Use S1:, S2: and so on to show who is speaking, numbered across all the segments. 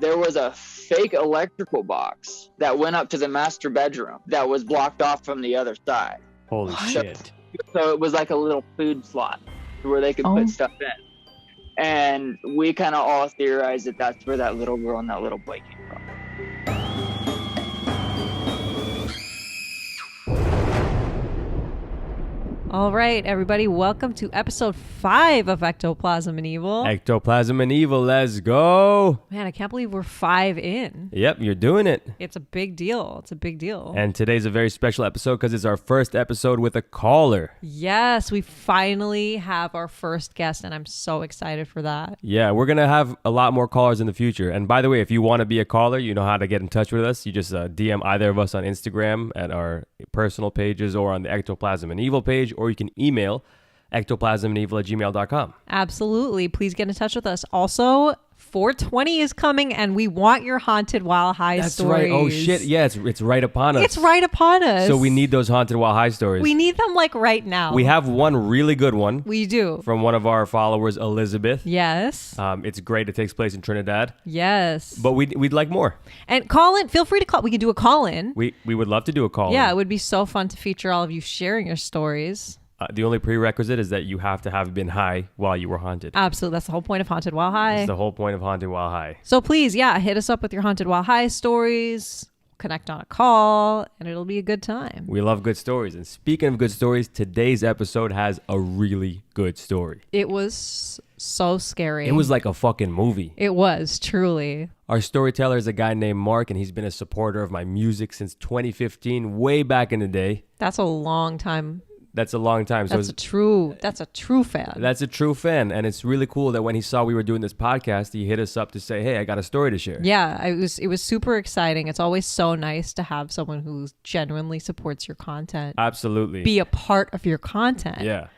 S1: there was a fake electrical box that went up to the master bedroom that was blocked off from the other side.
S2: Holy
S1: So,
S2: shit.
S1: so it was like a little food slot where they could put stuff in. And we kind of all theorized that that's where that little girl and that little boy came from.
S3: All right, everybody, welcome to episode 5 of Ectoplasm and Evil.
S2: Ectoplasm and Evil, let's go.
S3: Man, I can't believe we're 5 in.
S2: Yep, you're doing it.
S3: It's a big deal. It's a big deal.
S2: And today's a very special episode because it's our first episode with a caller.
S3: Yes, we finally have our first guest, and I'm so excited for that.
S2: Yeah, we're going to have a lot more callers in the future. And by the way, if you want to be a caller, you know how to get in touch with us. You just DM either of us on Instagram at our personal pages or on the Ectoplasm and Evil page, or you can email ectoplasmandevil@gmail.com.
S3: Absolutely. Please get in touch with us. Also, 420 is coming, and we want your Haunted While High
S2: That's
S3: stories.
S2: right. Oh, shit. Yeah, it's right upon us.
S3: It's right upon us.
S2: So we need those Haunted While High stories.
S3: We need them like right now.
S2: We have one really good one.
S3: We do.
S2: From one of our followers, Elizabeth.
S3: Yes.
S2: It's great. It takes place in Trinidad.
S3: Yes.
S2: But we'd like more.
S3: And call in. Feel free to call. We can do a call in.
S2: We would love to do a call.
S3: Yeah, it would be so fun to feature all of you sharing your stories.
S2: The only prerequisite is that you have to have been high while you were haunted.
S3: Absolutely. That's the whole point of Haunted While High.
S2: That's the whole point of Haunted While High.
S3: So please, yeah, hit us up with your Haunted While High stories. Connect on a call, and it'll be a good time.
S2: We love good stories. And speaking of good stories, today's episode has a really good story.
S3: It was so scary.
S2: It was like a fucking movie.
S3: It was, truly.
S2: Our storyteller is a guy named Mark, and he's been a supporter of my music since 2015, way back in the day.
S3: That's a long time.
S2: That's a long time.
S3: That's a true fan.
S2: That's a true fan. And it's really cool that when he saw we were doing this podcast, he hit us up to say, hey, I got a story to share.
S3: Yeah, it was super exciting. It's always so nice to have someone who genuinely supports your content.
S2: Absolutely.
S3: Be a part of your content.
S2: Yeah.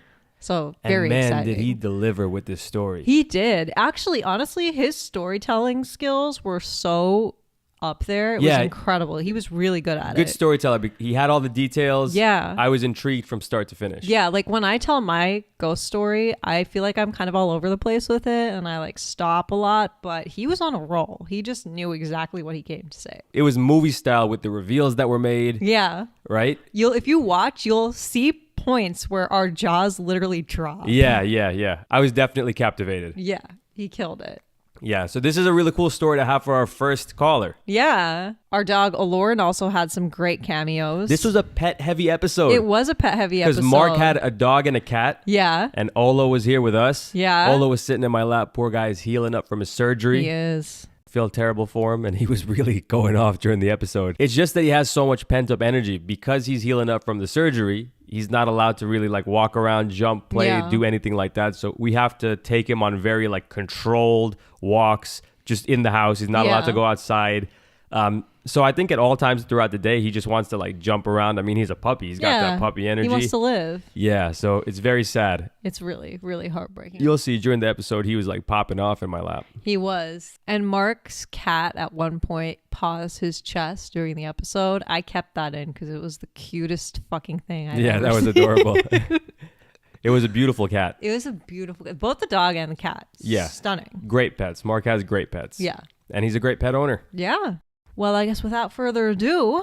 S3: So very
S2: exciting.
S3: exciting.
S2: Did he deliver with this story.
S3: He did. Actually, honestly, his storytelling skills were so up there. It was incredible. He was really good at it.
S2: Good storyteller. He had all the details.
S3: Yeah.
S2: I was intrigued from start to finish.
S3: Yeah, like when I tell my ghost story, I feel like I'm kind of all over the place with it and I like stop a lot, but he was on a roll. He just knew exactly what he came to say.
S2: It was movie style with the reveals that were made.
S3: Yeah.
S2: Right?
S3: If you watch, you'll see points where our jaws literally drop.
S2: Yeah. I was definitely captivated.
S3: Yeah, he killed it.
S2: Yeah, so this is a really cool story to have for our first caller.
S3: Yeah. Our dog, Aloran, also had some great cameos.
S2: This was a pet-heavy episode.
S3: It was a pet-heavy episode.
S2: Because Mark had a dog and a cat.
S3: Yeah.
S2: And Olo was here with us.
S3: Yeah.
S2: Olo was sitting in my lap. Poor guy is healing up from his surgery.
S3: He is.
S2: Feel terrible for him, and he was really going off during the episode. It's just that he has so much pent-up energy. Because he's healing up from the surgery, he's not allowed to really like walk around, jump, play, do anything like that. So we have to take him on very like controlled walks just in the house. He's not allowed to go outside. So I think at all times throughout the day, he just wants to like jump around. I mean, he's a puppy. He's got that puppy energy.
S3: He wants to live.
S2: Yeah, so it's very sad.
S3: It's really, really heartbreaking.
S2: You'll see during the episode, he was like popping off in my lap.
S3: He was. And Mark's cat at one point paws his chest during the episode. I kept that in because it was the cutest fucking thing I've ever
S2: that was
S3: seen.
S2: adorable. It was a beautiful cat.
S3: It was a beautiful, both the dog and the cat.
S2: Yeah.
S3: Stunning.
S2: Great pets. Mark has great pets.
S3: Yeah.
S2: And he's a great pet owner.
S3: Yeah. Well, I guess without further ado,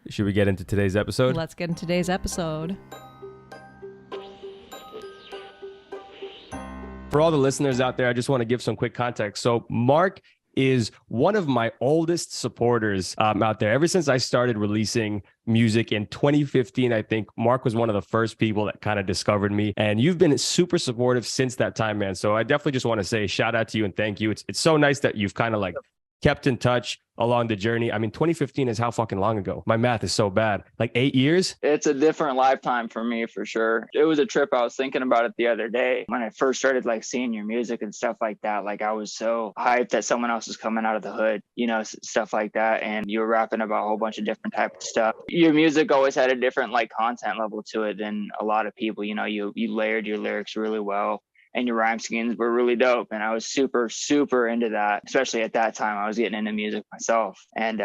S2: should we get into today's episode?
S3: Let's get into today's episode.
S2: For all the listeners out there, I just want to give some quick context. So Mark is one of my oldest supporters out there. Ever since I started releasing music in 2015, I think Mark was one of the first people that kind of discovered me. And you've been super supportive since that time, man. So I definitely just want to say shout out to you and thank you. It's so nice that you've kind of like kept in touch along the journey. I mean, 2015 is how fucking long ago? My math is so bad. Like 8 years?
S1: It's a different lifetime for me, for sure. It was a trip. I was thinking about it the other day when I first started like seeing your music and stuff like that. Like I was so hyped that someone else was coming out of the hood, you know, stuff like that. And you were rapping about a whole bunch of different type of stuff. Your music always had a different like content level to it than a lot of people. You know, you layered your lyrics really well. And your rhyme schemes were really dope. And I was super, super into that, especially at that time. I was getting into music myself. And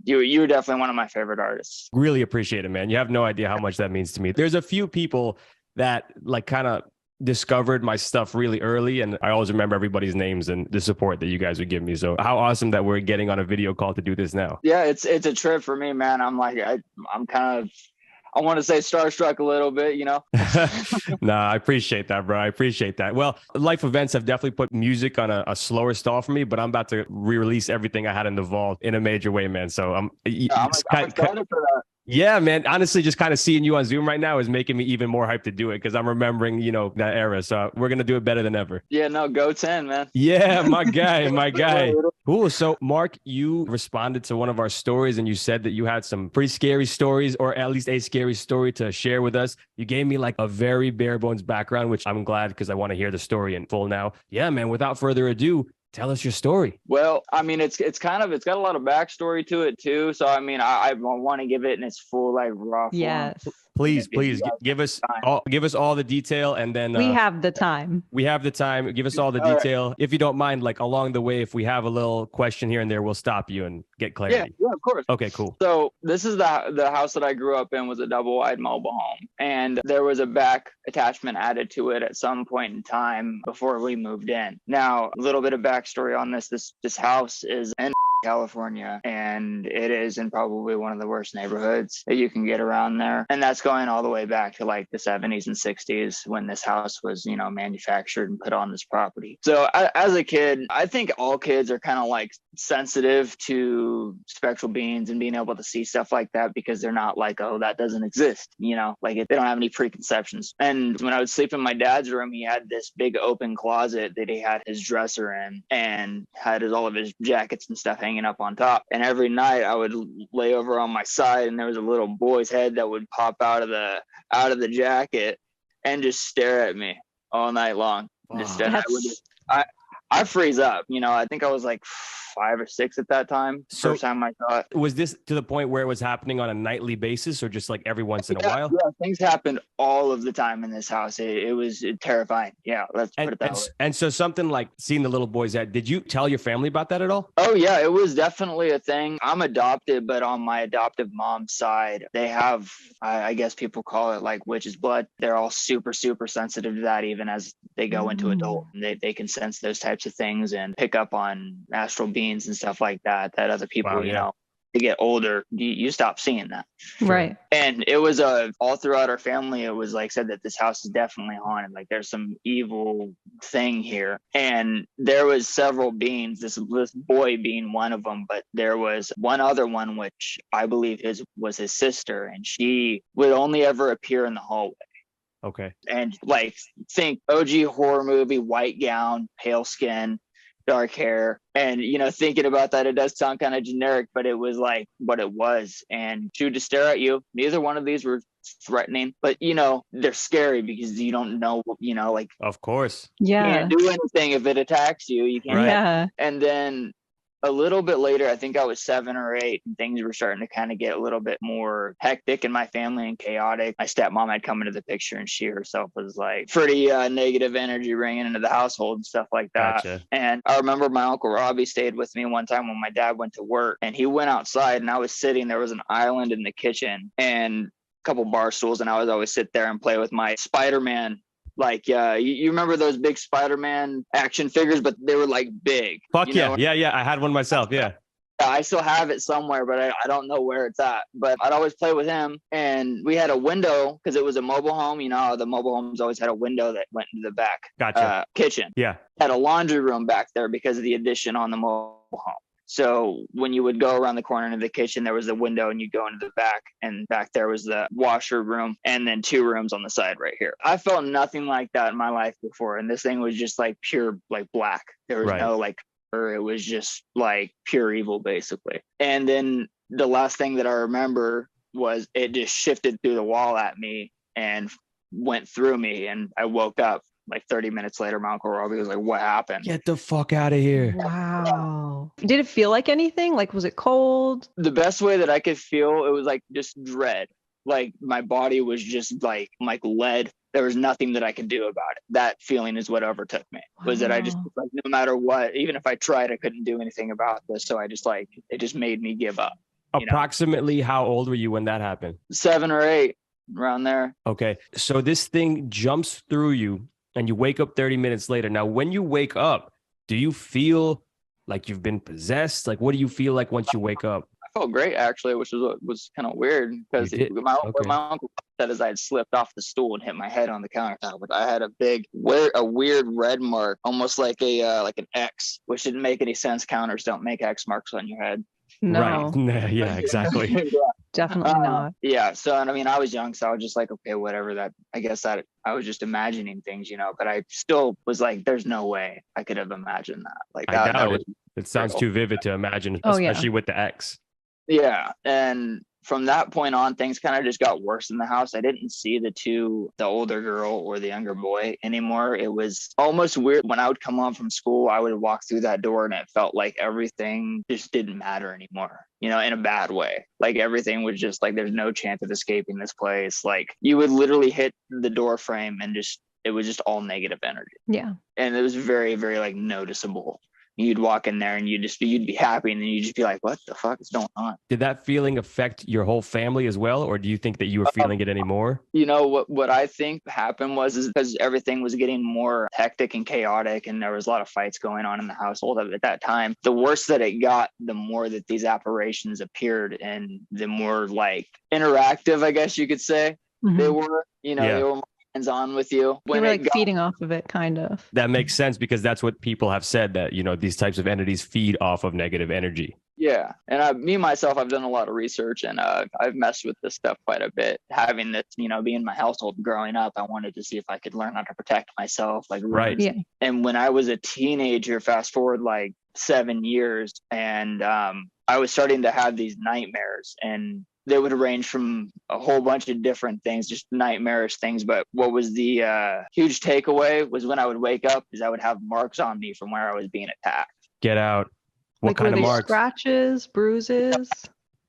S1: you were definitely one of my favorite artists.
S2: Really appreciate it, man. You have no idea how much that means to me. There's a few people that like kind of discovered my stuff really early, and I always remember everybody's names and the support that you guys would give me. So how awesome that we're getting on a video call to do this now.
S1: Yeah, it's a trip for me, man. I'm like, I'm kind of, I want to say starstruck a little bit, you know?
S2: Nah, I appreciate that, bro. I appreciate that. Well, life events have definitely put music on a slower stall for me, but I'm about to re-release everything I had in the vault in a major way, man. So I'm
S1: excited for that.
S2: Yeah, man. Honestly, just kind of seeing you on Zoom right now is making me even more hyped to do it because I'm remembering, that era. So we're going to do it better than ever.
S1: Yeah, no, go Tenn, man.
S2: Yeah, my guy, my guy. Cool. So, Mark, you responded to one of our stories and you said that you had some pretty scary stories, or at least a scary story to share with us. You gave me like a very bare bones background, which I'm glad because I want to hear the story in full now. Yeah, man. Without further ado, tell us your story.
S1: Well, I mean, it's got a lot of backstory to it too. So I mean, I want to give it in its full like raw form.
S3: Yes.
S2: Please give us all the detail, and then
S3: we have the time.
S2: We have the time. Give us all the detail. Right. If you don't mind, like along the way, if we have a little question here and there, we'll stop you and get clarity.
S1: Yeah, of course.
S2: Okay, cool.
S1: So this is the house that I grew up in, was a double wide mobile home, and there was a back attachment added to it at some point in time before we moved in. Now, a little bit of backstory on this. This house is in California, and it is in probably one of the worst neighborhoods that you can get around there. And that's going all the way back to like the 70s and 60s when this house was, manufactured and put on this property. So as a kid, I think all kids are kind of like sensitive to spectral beings and being able to see stuff like that because they're not like, oh, that doesn't exist, like they don't have any preconceptions. And when I would sleep in my dad's room, he had this big open closet that he had his dresser in and had all of his jackets and stuff hanging up on top. And every night I would lay over on my side, and there was a little boy's head that would pop out of the jacket and just stare at me all night long. Wow. I freeze up. I think I was like 5 or 6 at that time. First time I saw it.
S2: Was this to the point where it was happening on a nightly basis, or just like every once in a while?
S1: Yeah, things happened all of the time in this house. It was terrifying. Yeah, let's put it that way.
S2: And so something like seeing the little boy's head, did you tell your family about that at all?
S1: Oh yeah, it was definitely a thing. I'm adopted, but on my adoptive mom's side, they have, I guess people call it like witch's blood. They're all super, super sensitive to that, even as they go into adult. They can sense those types of things and pick up on astral beings and stuff like that other people, to get older, you stop seeing that.
S3: Right.
S1: And it was all throughout our family, it was like said that this house is definitely haunted. Like there's some evil thing here. And there was several beings, this boy being one of them, but there was one other one, which I believe was his sister, and she would only ever appear in the hallway.
S2: Okay.
S1: And like think OG horror movie, white gown, pale skin, dark hair. And thinking about that, it does sound kind of generic, but it was like what it was. And she would just stare at you. Neither one of these were threatening, but they're scary because you don't know, like,
S2: of course,
S1: you can't do anything if it attacks you. You can't.
S2: Right.
S3: Yeah.
S1: And then a little bit later, I think I was 7 or 8, and things were starting to kind of get a little bit more hectic in my family and chaotic. My stepmom had come into the picture, and she herself was like pretty negative energy ringing into the household and stuff like that.
S2: Gotcha.
S1: And I remember my Uncle Robbie stayed with me one time when my dad went to work, and he went outside, and I was sitting, there was an island in the kitchen and a couple bar stools, and I would always sit there and play with my Spider-Man. Like, you remember those big Spider-Man action figures, but they were like big.
S2: Fuck yeah. Yeah. I had one myself. Yeah.
S1: I still have it somewhere, but I don't know where it's at. But I'd always play with him. And we had a window because it was a mobile home. The mobile homes always had a window that went into the back kitchen.
S2: Yeah.
S1: Had a laundry room back there because of the addition on the mobile home. So when you would go around the corner into the kitchen, there was a window and you'd go into the back, and back there was the washer room and then 2 rooms on the side right here. I felt nothing like that in my life before. And this thing was just like pure, like black. There was no like, it was just like pure evil basically. And then the last thing that I remember was it just shifted through the wall at me and went through me. And I woke up. Like 30 minutes later, my Uncle Robbie was like, what happened?
S2: Get the fuck out of here.
S3: Wow. Did it feel like anything? Like, was it cold?
S1: The best way that I could feel, it was like just dread. Like my body was just like lead. There was nothing that I could do about it. That feeling is what overtook me. Was that I just like, no matter what, even if I tried, I couldn't do anything about this. So I just it just made me give up.
S2: Approximately how old were you when that happened?
S1: 7 or 8, around there.
S2: Okay. So this thing jumps through you and you wake up 30 minutes later. Now, when you wake up, do you feel like you've been possessed? Like, what do you feel like once you wake up?
S1: I felt great actually, which is what was kind of weird because what my uncle said is I had slipped off the stool and hit my head on the countertop. But I had a weird red mark, almost like like an X, which didn't make any sense. Counters don't make X marks on your head.
S3: No.
S2: Right. Yeah, exactly.
S1: Yeah.
S3: Definitely not.
S1: Yeah. So, and I mean, I was young, so I was just like, okay, whatever. That I guess that I was just imagining things, but I still was like, there's no way I could have imagined that. Like
S2: I
S1: that
S2: doubt
S1: was
S2: it. It sounds
S1: real.
S2: too vivid to imagine,
S3: Oh, yeah.
S2: especially with the X.
S1: Yeah. And from that point on, things kind of just got worse in the house. I didn't see the older girl or the younger boy anymore. It was almost weird. When I would come home from school, I would walk through that door and it felt like everything just didn't matter anymore, in a bad way. Like everything was just like, there's no chance of escaping this place. Like you would literally hit the door frame and it was just all negative energy.
S3: Yeah.
S1: And it was very, very like noticeable. You'd walk in there and you'd be happy, and then you'd just be like, what the fuck is going on?
S2: Did that feeling affect your whole family as well? Or do you think that you were feeling it anymore?
S1: What I think happened is because everything was getting more hectic and chaotic, and there was a lot of fights going on in the household at that time. The worse that it got, the more that these apparitions appeared, and the more like interactive, I guess you could say, they were, they were more hands-on with you.
S3: When like feeding off of it, kind of.
S2: That makes sense, because that's what people have said, that, these types of entities feed off of negative energy.
S1: Yeah. And myself, I've done a lot of research, and I've messed with this stuff quite a bit. Having this, being in my household growing up, I wanted to see if I could learn how to protect myself. Like,
S2: right.
S3: Yeah.
S1: And when I was a teenager, fast forward like 7 years, and I was starting to have these nightmares, and they would range from a whole bunch of different things, just nightmarish things. But what was the huge takeaway was when I would wake up is I would have marks on me from where I was being attacked.
S2: Get out. What kind of marks?
S3: Scratches, bruises?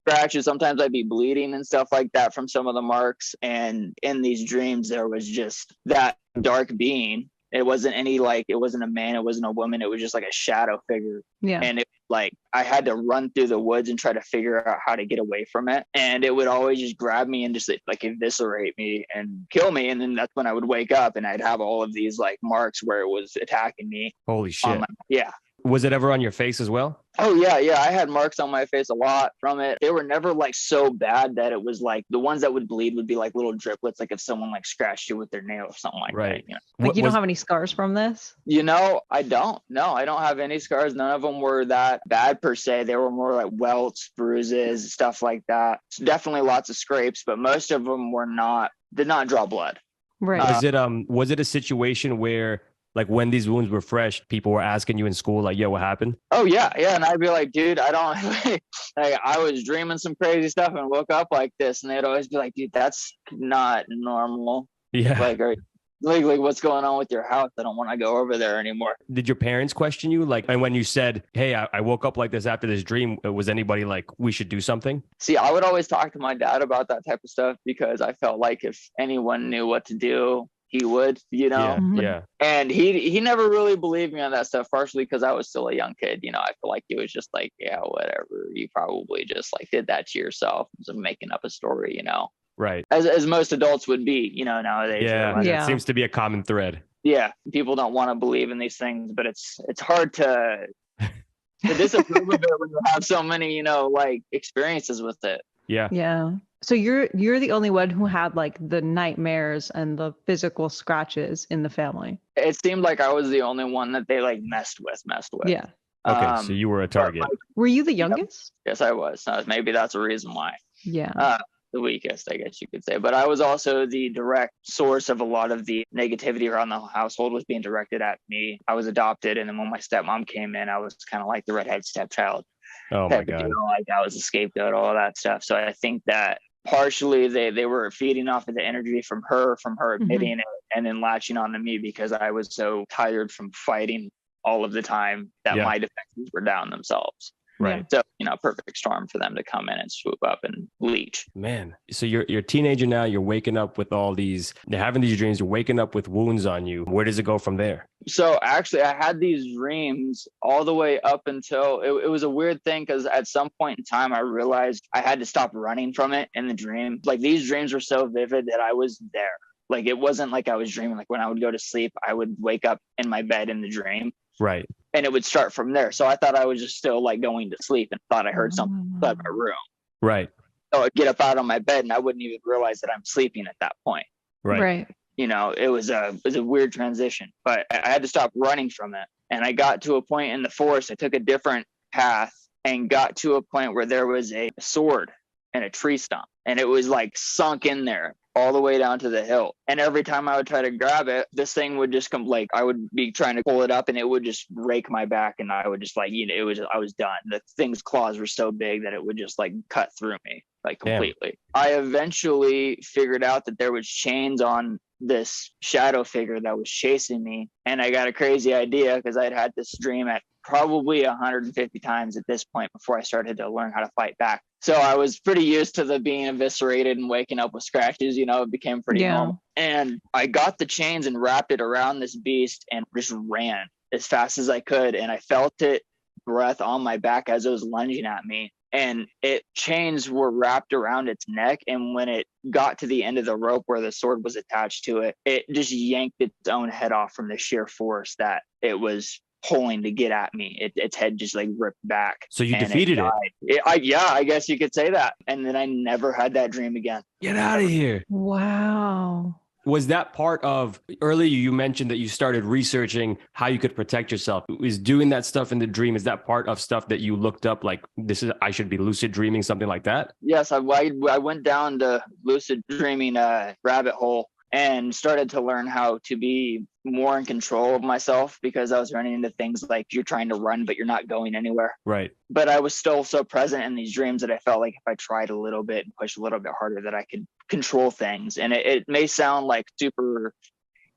S1: Scratches. Sometimes I'd be bleeding and stuff like that from some of the marks. And in these dreams, there was just that dark being. It wasn't it wasn't a man, it wasn't a woman. It was just like a shadow figure.
S3: Yeah.
S1: And it like, I had to run through the woods and try to figure out how to get away from it. And it would always just grab me and just like eviscerate me and kill me. And then that's when I would wake up and I'd have all of these like marks where it was attacking me.
S2: Holy shit.
S1: Yeah.
S2: Was it ever on your face as well?
S1: Oh, yeah. I had marks on my face a lot from it. They were never like so bad that it was like the ones that would bleed would be like little driplets, like if someone like scratched you with their nail or something like
S2: right.
S1: that.
S3: Like you don't have any scars from this?
S1: I don't. No, I don't have any scars. None of them were that bad per se. They were more like welts, bruises, stuff like that. Definitely lots of scrapes, but most of them did not draw blood.
S3: Right.
S2: Was it a situation where, like, when these wounds were fresh, people were asking you in school, like, yo, what happened?
S1: Oh, yeah. And I'd be like, dude, I don't, like, I was dreaming some crazy stuff and woke up like this. And they'd always be like, dude, that's not normal.
S2: Yeah.
S1: Like, what's going on with your house? I don't want to go over there anymore.
S2: Did your parents question you? Like, and when you said, hey, I woke up like this after this dream, was anybody like, we should do something?
S1: See, I would always talk to my dad about that type of stuff because I felt like if anyone knew what to do, he would,
S2: Yeah.
S1: And he never really believed me on that stuff, partially because I was still a young kid. I feel like he was just like, yeah, whatever. You probably just like did that to yourself. So making up a story,
S2: Right.
S1: As most adults would be, nowadays.
S2: Yeah. It seems to be a common thread.
S1: Yeah. People don't want to believe in these things, but it's hard to disapprove of it when you have so many, like experiences with it.
S2: Yeah.
S3: Yeah. So you're the only one who had like the nightmares and the physical scratches in the family.
S1: It seemed like I was the only one that they like messed with.
S3: Yeah.
S2: Okay, so you were a target.
S3: Were you the youngest?
S1: Yes, I was. Maybe that's a reason why.
S3: Yeah.
S1: The weakest, I guess you could say. But I was also the direct source of a lot of the negativity around the household was being directed at me. I was adopted, and then when my stepmom came in, I was kind of like the redhead stepchild.
S2: Oh my God.
S1: Like I was a scapegoat, all of that stuff. So I think that partially they were feeding off of the energy from her admitting it, and then latching on to me because I was so tired from fighting all of the time that my defenses were down themselves.
S2: Right.
S1: So, perfect storm for them to come in and swoop up and leech.
S2: Man. So you're a teenager now, you're waking up with you're having these dreams, you're waking up with wounds on you. Where does it go from there?
S1: So actually I had these dreams all the way up until it was a weird thing because at some point in time I realized I had to stop running from it in the dream. Like these dreams were so vivid that I was there. Like, it wasn't like I was dreaming. Like, when I would go to sleep, I would wake up in my bed in the dream.
S2: Right.
S1: And it would start from there. So I thought I was just still like going to sleep and thought I heard something inside my room.
S2: Right.
S1: So I'd get up out of my bed and I wouldn't even realize that I'm sleeping at that point.
S2: Right.
S1: You know, it was a weird transition, but I had to stop running from it. And I got to a point in the forest. I took a different path and got to a point where there was a sword and a tree stump, and it was like sunk in there all the way down to the hilt. And every time I would try to grab it, this thing would just come, like, I would be trying to pull it up and it would just rake my back, and I would just like, you know, I was done. The thing's claws were so big that it would just like cut through me, like, completely. Damn. I eventually figured out that there was chains on this shadow figure that was chasing me, and I got a crazy idea because I'd had this dream at probably 150 times at this point before I started to learn how to fight back. So I was pretty used to the being eviscerated and waking up with scratches. You know, it became pretty normal. And I got the chains and wrapped it around this beast and just ran as fast as I could. And I felt it breath on my back as it was lunging at me. And chains were wrapped around its neck. And when it got to the end of the rope where the sword was attached to it, it just yanked its own head off from the sheer force that it was pulling to get at me. Its head just like ripped back.
S2: So you defeated it?
S1: I guess you could say that. And then I never had that dream again.
S2: Get out of here.
S3: Wow.
S2: Was that part of, earlier you mentioned that you started researching how you could protect yourself? Is doing that stuff in the dream, is that part of stuff that you looked up, like, I should be lucid dreaming, something like that?
S1: Yes, I went down the lucid dreaming rabbit hole and started to learn how to be more in control of myself, because I was running into things like you're trying to run, but you're not going anywhere.
S2: Right.
S1: But I was still so present in these dreams that I felt like if I tried a little bit and pushed a little bit harder, that I could control things. And it may sound like super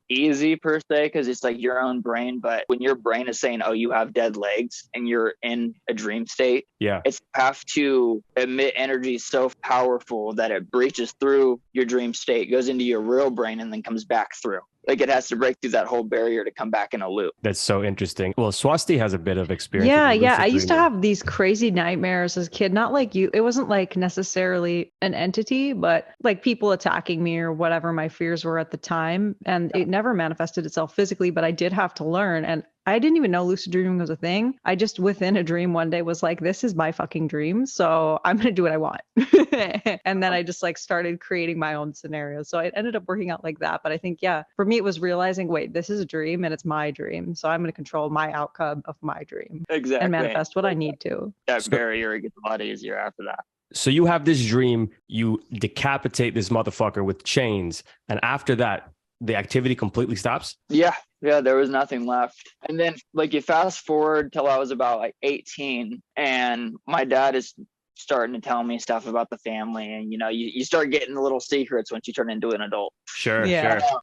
S1: easy per se, because it's like your own brain, but when your brain is saying, oh, you have dead legs and you're in a dream state, it's have to emit energy so powerful that it breaches through your dream state, goes into your real brain, and then comes back through. Like, it has to break through that whole barrier to come back in a loop.
S2: That's so interesting. Well, Swasti has a bit of experience.
S4: Yeah. I used to have these crazy nightmares as a kid. Not like you. It wasn't like necessarily an entity, but like people attacking me or whatever my fears were at the time. And it never manifested itself physically, but I did have to learn. And I didn't even know lucid dreaming was a thing. I just within a dream one day was like, this is my fucking dream, so I'm going to do what I want. And then I just like started creating my own scenarios. So it ended up working out like that. But I think, for me, it was realizing, wait, this is a dream and it's my dream. So I'm going to control my outcome of my dream.
S1: Exactly.
S4: And manifest what I need to.
S1: That barrier gets a lot easier after that.
S2: So you have this dream, you decapitate this motherfucker with chains. And after that, the activity completely stops?
S1: Yeah, there was nothing left. And then like you fast forward till I was about like 18, and my dad is starting to tell me stuff about the family, and you know, you start getting the little secrets once you turn into an adult.
S2: Sure.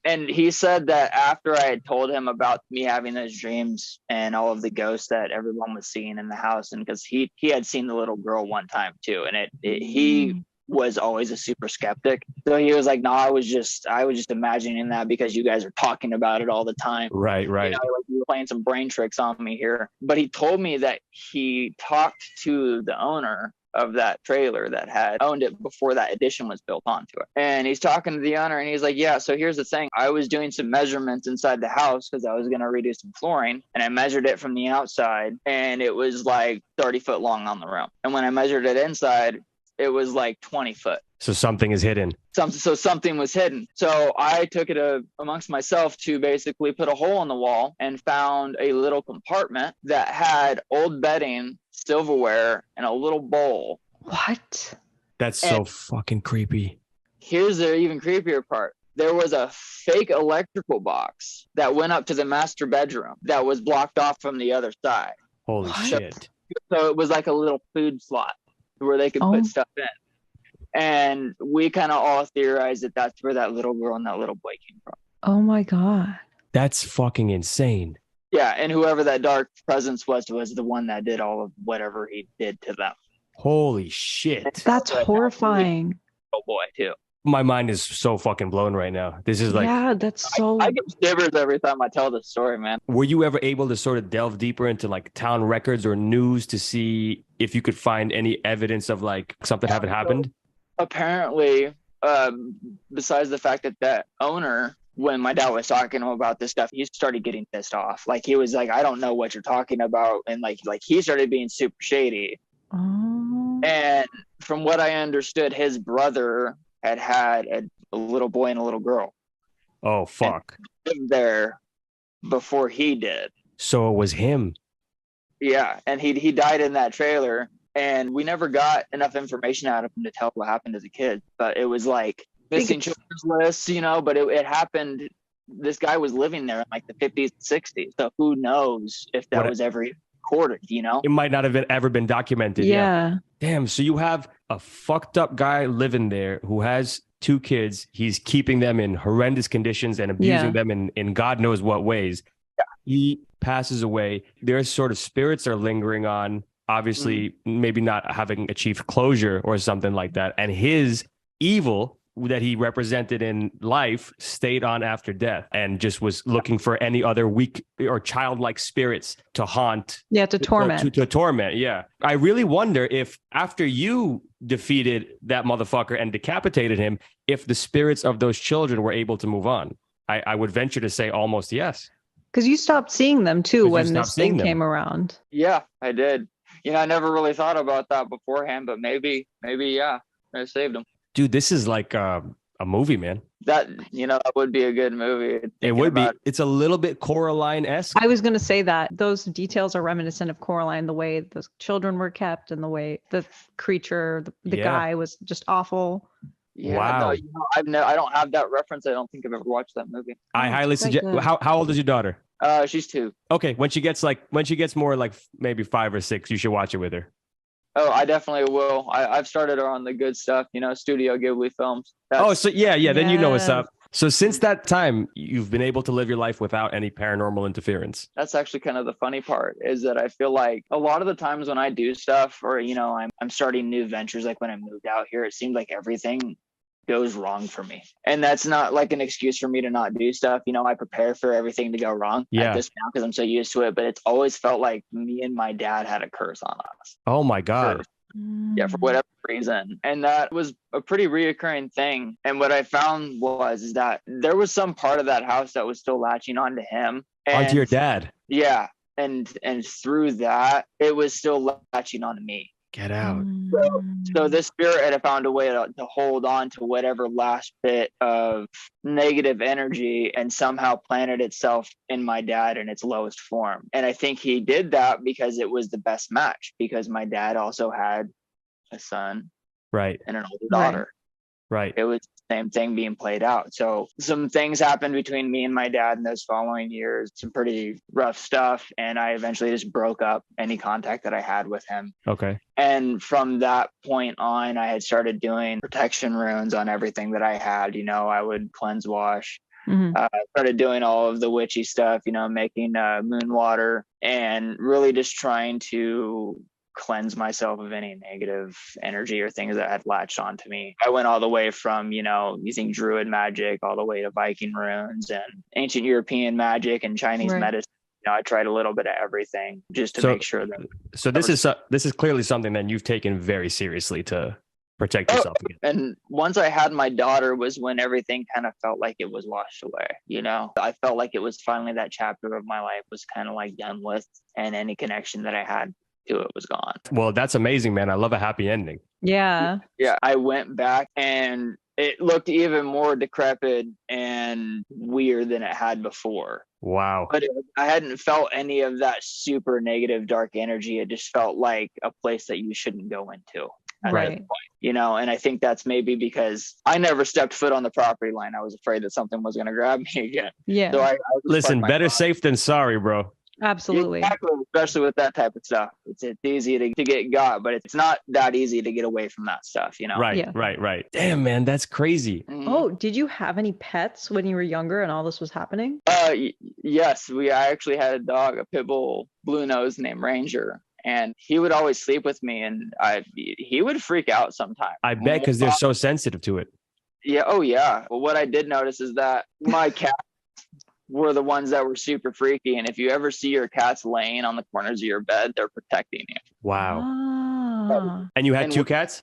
S1: And he said that after I had told him about me having those dreams and all of the ghosts that everyone was seeing in the house, and because he had seen the little girl one time too, and he was always a super skeptic. So he was like, no, I was just imagining that because you guys are talking about it all the time.
S2: Right.
S1: You know, like, you were playing some brain tricks on me here. But he told me that he talked to the owner of that trailer that had owned it before that addition was built onto it. And he's talking to the owner, and he's like, yeah, so here's the thing. I was doing some measurements inside the house because I was going to redo some flooring, and I measured it from the outside, and it was like 30 foot long on the room. And when I measured it inside, it was like 20 foot.
S2: So something is hidden.
S1: So something was hidden. So I took it amongst myself to basically put a hole in the wall and found a little compartment that had old bedding, silverware, and a little bowl.
S4: What?
S2: That's so fucking creepy.
S1: Here's the even creepier part. There was a fake electrical box that went up to the master bedroom that was blocked off from the other side.
S2: Holy shit.
S1: So it was like a little food slot where they could put stuff in. And we kind of all theorized that that's where that little girl and that little boy came from.
S4: Oh my God.
S2: That's fucking insane.
S1: Yeah, and whoever that dark presence was the one that did all of whatever he did to them.
S2: Holy shit.
S4: That's horrifying.
S1: Oh boy, too.
S2: My mind is so fucking blown right now. This is like...
S4: Yeah, that's so...
S1: I get shivers every time I tell this story, man.
S2: Were you ever able to sort of delve deeper into like town records or news to see if you could find any evidence of like something having happened?
S1: Apparently, besides the fact that that owner, when my dad was talking to him about this stuff, he started getting pissed off. Like he was like, I don't know what you're talking about. And like he started being super shady.
S4: Oh.
S1: And from what I understood, his brother had a little boy and a little girl.
S2: Oh, fuck.
S1: Lived there before he did.
S2: So it was him.
S1: Yeah. And he died in that trailer. And we never got enough information out of him to tell what happened as a kid. But it was like missing children's lists, you know, but it happened. This guy was living there in like the 50s, 60s. So who knows if that was ever recorded, you know?
S2: It might not have ever been documented.
S4: Yeah.
S2: Damn. So you have a fucked up guy living there who has 2 kids. He's keeping them in horrendous conditions and abusing them in God knows what ways.
S1: Yeah.
S2: He passes away. Their sort of spirits are lingering on, obviously, maybe not having achieved closure or something like that. And his evil that he represented in life stayed on after death and just was looking for any other weak or childlike spirits to haunt.
S4: Yeah, to torment.
S2: To torment, yeah. I really wonder if after you defeated that motherfucker and decapitated him, if the spirits of those children were able to move on. I would venture to say almost yes.
S4: Because you stopped seeing them too when this thing came around.
S1: Yeah, I did. You know, I never really thought about that beforehand, but maybe, yeah, I saved them.
S2: Dude, this is like a movie, man.
S1: That, you know, that would be a good movie.
S2: It would be. It's a little bit Coraline-esque.
S4: I was going to say that those details are reminiscent of Coraline, the way the children were kept and the way the creature, the guy was just awful.
S1: Yeah,
S2: wow.
S1: No, you know, I don't have that reference. I don't think I've ever watched that movie.
S2: I highly suggest. How old is your daughter?
S1: She's 2.
S2: Okay, when she gets more like maybe 5 or 6, you should watch it with her.
S1: Oh, I definitely will. I've started her on the good stuff, you know, Studio Ghibli films.
S2: So yeah. Then you know what's up. So since that time, you've been able to live your life without any paranormal interference.
S1: That's actually kind of the funny part, is that I feel like a lot of the times when I do stuff, or, you know, I'm starting new ventures, like when I moved out here, it seemed like everything goes wrong for me. And that's not like an excuse for me to not do stuff. You know, I prepare for everything to go wrong at this point because I'm so used to it, but it's always felt like me and my dad had a curse on us.
S2: Oh my God.
S1: For whatever reason. And that was a pretty reoccurring thing. And what I found is that there was some part of that house that was still latching onto him.
S2: Onto your dad.
S1: Yeah. And through that, it was still latching onto me.
S2: Get out.
S1: So this spirit had found a way to hold on to whatever last bit of negative energy and somehow planted itself in my dad in its lowest form. And I think he did that because it was the best match, because my dad also had a son,
S2: right,
S1: and an older daughter.
S2: Right.
S1: It was the same thing being played out. So some things happened between me and my dad in those following years, some pretty rough stuff. And I eventually just broke up any contact that I had with him.
S2: Okay.
S1: And from that point on, I had started doing protection runes on everything that I had. You know, I would cleanse wash. Started doing all of the witchy stuff, you know, making moon water, and really just trying to cleanse myself of any negative energy or things that had latched onto me. I went all the way from, you know, using druid magic all the way to Viking runes and ancient European magic and Chinese medicine. You know, I tried a little bit of everything just to make sure that.
S2: So this is clearly something that you've taken very seriously to protect yourself again.
S1: And once I had my daughter was when everything kind of felt like it was washed away. You know, I felt like it was finally that chapter of my life was kind of like done with, and any connection that I had to it was gone.
S2: Well, that's amazing, man. I love a happy ending.
S4: Yeah.
S1: Yeah. I went back and it looked even more decrepit and weird than it had before.
S2: Wow.
S1: But I hadn't felt any of that super negative dark energy. It just felt like a place that you shouldn't go into.
S4: Right.
S1: Point, you know, and I think that's maybe because I never stepped foot on the property line. I was afraid that something was going to grab me again.
S4: Yeah.
S1: So I
S2: listen, better safe than sorry, bro.
S4: Absolutely.
S1: Exactly, especially with that type of stuff. It's easy to get got, but it's not that easy to get away from that stuff, you know?
S2: Right, yeah. Right. Damn, man, that's crazy.
S4: Oh, did you have any pets when you were younger and all this was happening?
S1: Yes, I actually had a dog, a pit bull blue nose named Ranger. And he would always sleep with me, and he would freak out sometimes.
S2: I bet, because they're so sensitive to it.
S1: Yeah. Oh, yeah. Well, what I did notice is that my cat were the ones that were super freaky. And if you ever see your cats laying on the corners of your bed, they're protecting you.
S2: Wow. And you had 2 cats?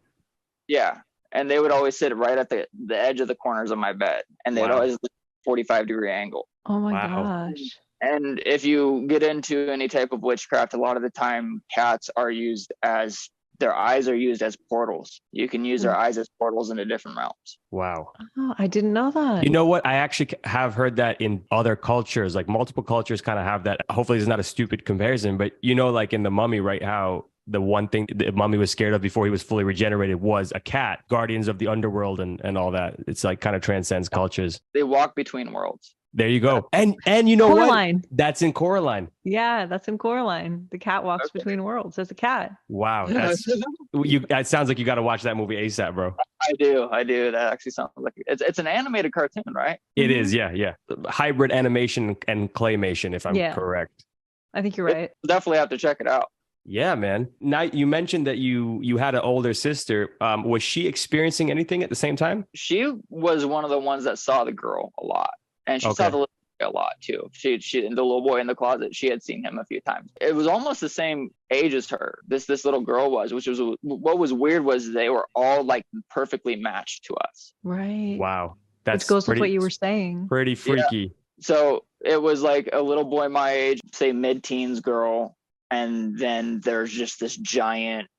S1: Yeah. and they would always sit right at the edge of the corners of my bed, and they'd always look 45-degree angle.
S4: Oh my
S2: Wow.
S4: gosh.
S1: And if you get into any type of witchcraft, a lot of the time cats are used as, their eyes are used as portals. You can use their eyes as portals into different realms.
S2: Wow.
S4: Oh, I didn't know that.
S2: You know what? I actually have heard that in other cultures, like multiple cultures kind of have that. Hopefully it's not a stupid comparison, but like in the Mummy, right? How the one thing the mummy was scared of before he was fully regenerated was a cat, guardians of the underworld and all that. It's like kind of transcends cultures.
S1: They walk between worlds.
S2: There you go. And you know
S4: Coraline.
S2: what? That's in Coraline.
S4: Yeah, that's in Coraline. The cat walks between worlds as a cat.
S2: Wow. That sounds like you got to watch that movie ASAP, bro.
S1: I do. That actually sounds like it's an animated cartoon, right?
S2: It is. Yeah. Hybrid animation and claymation, if I'm correct.
S4: I think you're right.
S1: Definitely have to check it out.
S2: Yeah, man. Now you mentioned that you had an older sister. Was she experiencing anything at the same time?
S1: She was one of the ones that saw the girl a lot, and she saw the little boy a lot too. She the little boy in the closet. She had seen him a few times. It was almost the same age as her. This little girl was, which was what was weird was they were all like perfectly matched to us.
S4: Right.
S2: Wow,
S4: which goes with what you were saying.
S2: Pretty freaky.
S1: Yeah. So it was like a little boy my age, say mid-teens girl. And then there's just this giant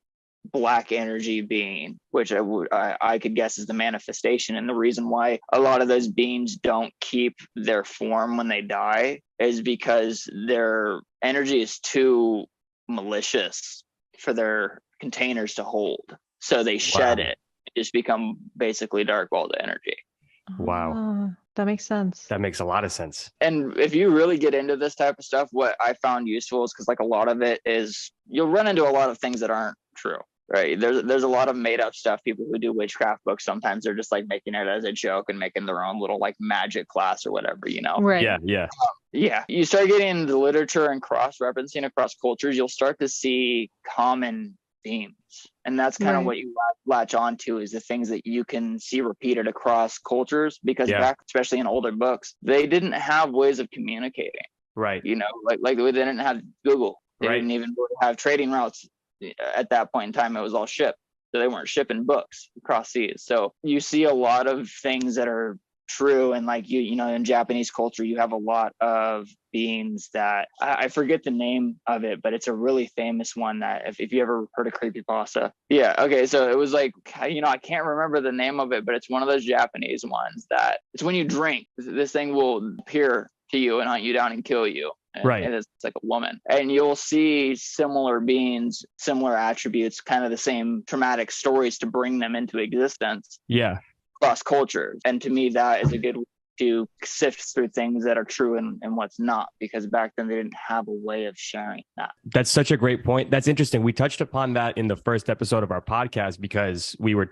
S1: black energy being, which I could guess is the manifestation. And the reason why a lot of those beings don't keep their form when they die is because their energy is too malicious for their containers to hold. So they shed it. Just become basically dark walled energy.
S2: Wow.
S4: That makes sense.
S2: That makes a lot of sense.
S1: And if you really get into this type of stuff, what I found useful is because like a lot of it is you'll run into a lot of things that aren't true, right? There's a lot of made up stuff. People who do witchcraft books, sometimes they're just like making it as a joke and making their own little like magic class or whatever,
S4: Right.
S2: Yeah.
S1: Yeah. You start getting into literature and cross-referencing across cultures, you'll start to see common themes. And that's kind of what you latch onto is the things that you can see repeated across cultures, because back, especially in older books, they didn't have ways of communicating.
S2: Right.
S1: Like they didn't have Google. They didn't even have trading routes at that point in time. It was all shipped. So they weren't shipping books across seas. So you see a lot of things that are true. And like in Japanese culture, you have a lot of beings that I forget the name of it, but it's a really famous one that if you ever heard of creepypasta. Yeah. Okay. So it was like, I can't remember the name of it, but it's one of those Japanese ones that it's when you drink, this thing will appear to you and hunt you down and kill you. And it's like a woman, and you'll see similar beings, similar attributes, kind of the same traumatic stories to bring them into existence.
S2: Yeah.
S1: Cross cultures. And to me, that is a good way to sift through things that are true and what's not, because back then they didn't have a way of sharing that.
S2: That's such a great point. That's interesting. We touched upon that in the first episode of our podcast because we were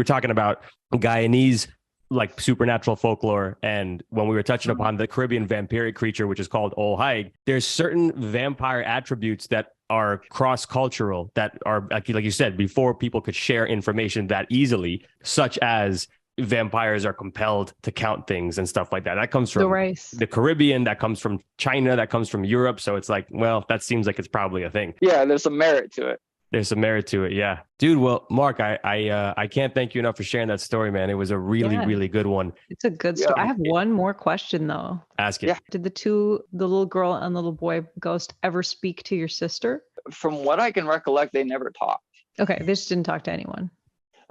S2: talking about Guyanese like supernatural folklore, and when we were touching upon the Caribbean vampiric creature, which is called Olhaig, there's certain vampire attributes that are cross-cultural, that are like you said before, people could share information that easily, such as vampires are compelled to count things and stuff like that. That comes from the Caribbean, that comes from China, that comes from Europe. So it's like, well, that seems like it's probably a thing.
S1: Yeah, there's some merit to it.
S2: There's some merit to it. Yeah. Dude, well, Mark, I can't thank you enough for sharing that story, man. It was a really, really good one.
S4: It's a good story. I have one more question though.
S2: Ask it.
S1: Yeah.
S4: Did the little girl and little boy ghost ever speak to your sister?
S1: From what I can recollect, they never talked.
S4: Okay. They just didn't talk to anyone.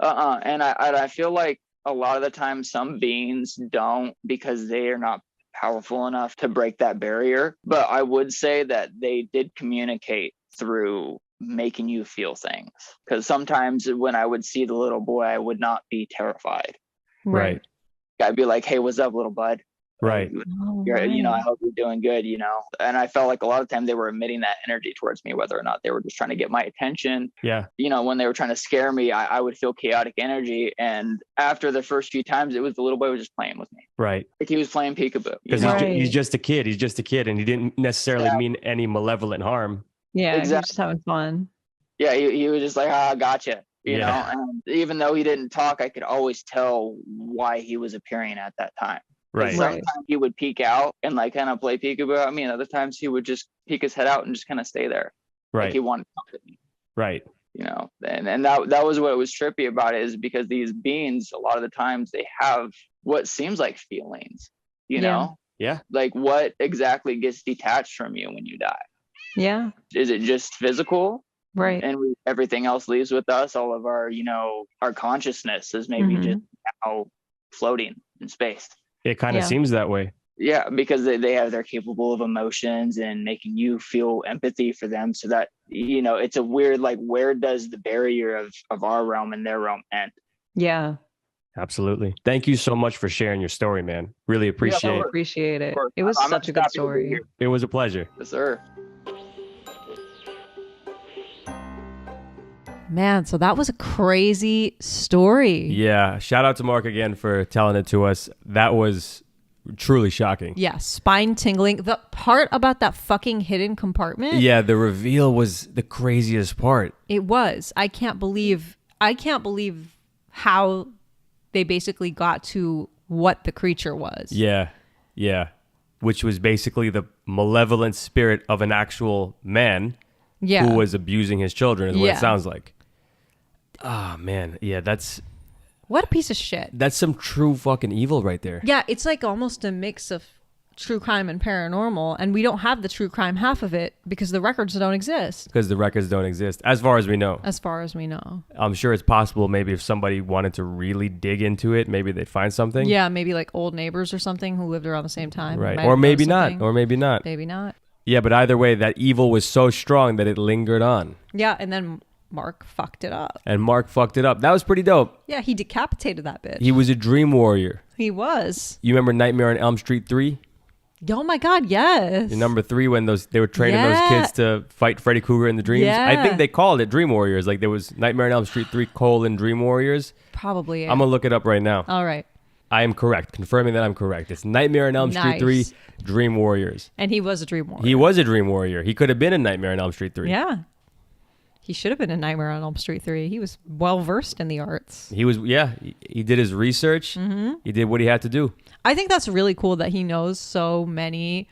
S1: And I feel like a lot of the time some beings don't, because they are not powerful enough to break that barrier. But I would say that they did communicate through making you feel things, because sometimes when I would see the little boy, I would not be terrified.
S2: Right.
S1: I'd be like, hey, what's up, little bud?
S2: Right.
S1: I hope you're doing good, and I felt like a lot of time they were emitting that energy towards me, whether or not they were just trying to get my attention.
S2: Yeah.
S1: When they were trying to scare me, I would feel chaotic energy. And after the first few times, it was the little boy was just playing with me.
S2: Right.
S1: Like he was playing peekaboo.
S2: Because he's just a kid. He's just a kid. And he didn't necessarily mean any malevolent harm.
S4: Yeah. Exactly. Just having fun.
S1: Yeah. He was just like, gotcha. You know, and even though he didn't talk, I could always tell why he was appearing at that time.
S2: Right.
S1: Sometimes he would peek out and like kind of play peekaboo at me, and other times he would just peek his head out and just kind of stay there.
S2: Right.
S1: Like he wanted company.
S2: Right.
S1: And that was what was trippy about it, is because these beings, a lot of the times, they have what seems like feelings,
S2: Yeah.
S1: like what exactly gets detached from you when you die?
S4: Yeah.
S1: Is it just physical?
S4: Right.
S1: And everything else leaves with us. All of our, our consciousness is maybe just now floating in space.
S2: It kind of seems that way.
S1: Yeah, because they're capable of emotions and making you feel empathy for them. So that, it's a weird, like, where does the barrier of our realm and their realm end?
S4: Yeah.
S2: Absolutely. Thank you so much for sharing your story, man. Really appreciate
S4: it. It was such a good story.
S2: It was a pleasure.
S1: Yes, sir.
S3: Man, so that was a crazy story.
S2: Yeah. Shout out to Mark again for telling it to us. That was truly shocking.
S3: Yeah, spine tingling. The part about that fucking hidden compartment.
S2: Yeah, the reveal was the craziest part.
S3: It was. I can't believe how they basically got to what the creature was.
S2: Yeah. Yeah. Which was basically the malevolent spirit of an actual man who was abusing his children, is what it sounds like. Ah, man. Yeah,
S3: what a piece of shit.
S2: That's some true fucking evil right there.
S3: Yeah, it's like almost a mix of true crime and paranormal, and we don't have the true crime half of it because the records don't exist.
S2: Because the records don't exist, as far as we know.
S3: As far as we know.
S2: I'm sure it's possible maybe if somebody wanted to really dig into it, maybe they'd find something.
S3: Yeah, maybe like old neighbors or something who lived around the same time.
S2: Right. Or maybe not. Or maybe not.
S3: Maybe not.
S2: Yeah, but either way, that evil was so strong that it lingered on.
S3: Yeah, and then Mark fucked it up.
S2: That was pretty dope.
S3: Yeah, he decapitated that bitch.
S2: He was a dream warrior.
S3: He was.
S2: You remember Nightmare on Elm Street 3?
S3: Oh my God, yes.
S2: Number 3, when they were training those kids to fight Freddy Krueger in the dreams.
S3: Yeah.
S2: I think they called it Dream Warriors. Like there was Nightmare on Elm Street 3 : Dream Warriors.
S3: Probably.
S2: I'm going to look it up right now.
S3: All right.
S2: I am correct. Confirming that I'm correct. It's Nightmare on Elm Street 3 Dream Warriors.
S3: And he was a dream warrior.
S2: He was a dream warrior. He could have been in Nightmare on Elm Street 3.
S3: Yeah. He should have been in Nightmare on Elm Street 3. He was well versed in the arts.
S2: He was, he did his research. Mm-hmm. He did what he had to do.
S3: I think that's really cool that he knows so many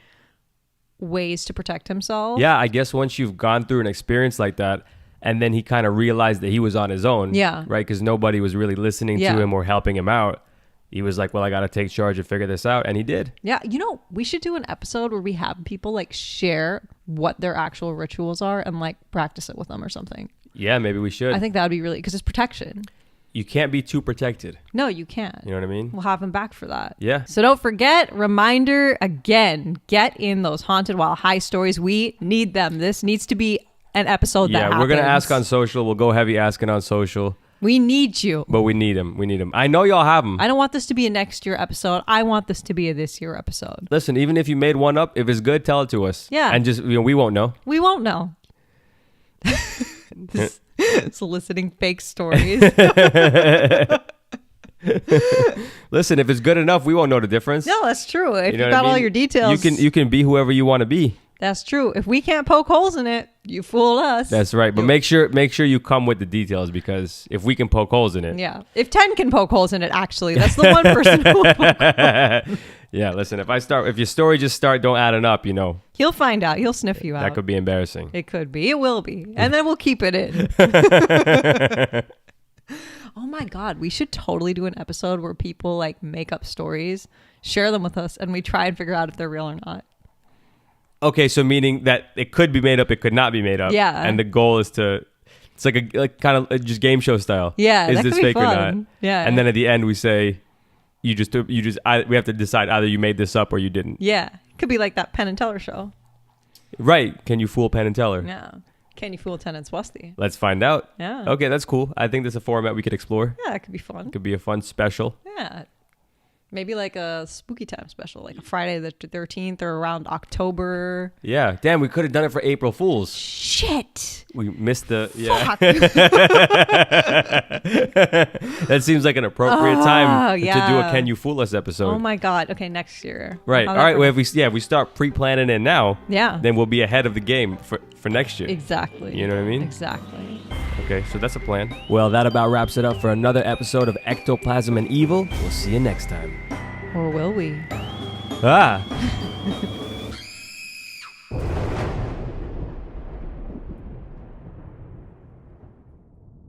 S3: ways to protect himself.
S2: Yeah, I guess once you've gone through an experience like that, and then he kind of realized that he was on his own.
S3: Yeah.
S2: Right? Because nobody was really listening to him or helping him out. He was like, well, I got to take charge and figure this out. And he did.
S3: Yeah. We should do an episode where we have people like share what their actual rituals are and like practice it with them or something.
S2: Yeah, maybe we should.
S3: I think that would be really, because it's protection.
S2: You can't be too protected.
S3: No, you can't.
S2: You know what I mean?
S3: We'll have him back for that.
S2: Yeah.
S3: So don't forget, reminder again, get in those Haunted While High stories. We need them. This needs to be an episode that happens.
S2: Yeah, we're going to ask on social. We'll go heavy asking on social.
S3: We need you.
S2: But we need them. I know y'all have them.
S3: I don't want this to be a next year episode. I want this to be a this year episode.
S2: Listen, even if you made one up, if it's good, tell it to us.
S3: Yeah.
S2: And just, we won't know.
S3: We won't know. Soliciting fake stories.
S2: Listen, if it's good enough, we won't know the difference.
S3: No, that's true. If you
S2: know
S3: got
S2: what I mean?
S3: all your details.
S2: You can be whoever you want to be.
S3: That's true. If we can't poke holes in it, you fool us.
S2: That's right. But make sure you come with the details, because if we can poke holes in it.
S3: Yeah. If Tenn can poke holes in it, actually, that's the one person who will poke holes.
S2: Yeah, listen, if your story just don't add it up,
S3: He'll find out. He'll sniff you out.
S2: That could be embarrassing.
S3: It could be. It will be. And then we'll keep it in. Oh my God. We should totally do an episode where people like make up stories, share them with us, and we try and figure out if they're real or not.
S2: Okay, so meaning that it could be made up, it could not be made up.
S3: Yeah.
S2: And the goal is it's like kind of just game show style.
S3: Yeah,
S2: Is
S3: that
S2: this
S3: could be
S2: fake or
S3: fun.
S2: not?
S3: Yeah.
S2: And then at the end we say, we have to decide either you made this up or you didn't.
S3: Yeah. Could be like that Penn and Teller show.
S2: Right. Can you fool Penn and Teller?
S3: Yeah. Can you fool Tenn and Swasti?
S2: Let's find out.
S3: Yeah.
S2: Okay, that's cool. I think that's a format we could explore.
S3: Yeah, it could be fun.
S2: It could be a fun special.
S3: Yeah. Maybe like a spooky time special, like a Friday the 13th or around October.
S2: Yeah. Damn, we could have done it for April Fools.
S3: Shit.
S2: We missed the... Yeah.
S3: Fuck.
S2: That seems like an appropriate time to do a
S3: yeah.
S2: Can You Fool Us episode.
S3: Oh my God. Okay, next year.
S2: Right. All right. Well, if we start pre-planning it now,
S3: Yeah.
S2: then we'll be ahead of the game for next year.
S3: Exactly.
S2: You know what I mean?
S3: Exactly.
S2: Okay, so that's a plan. Well, that about wraps it up for another episode of Ectoplasm and Evil. We'll see you next time.
S3: Or will we?
S2: Ah!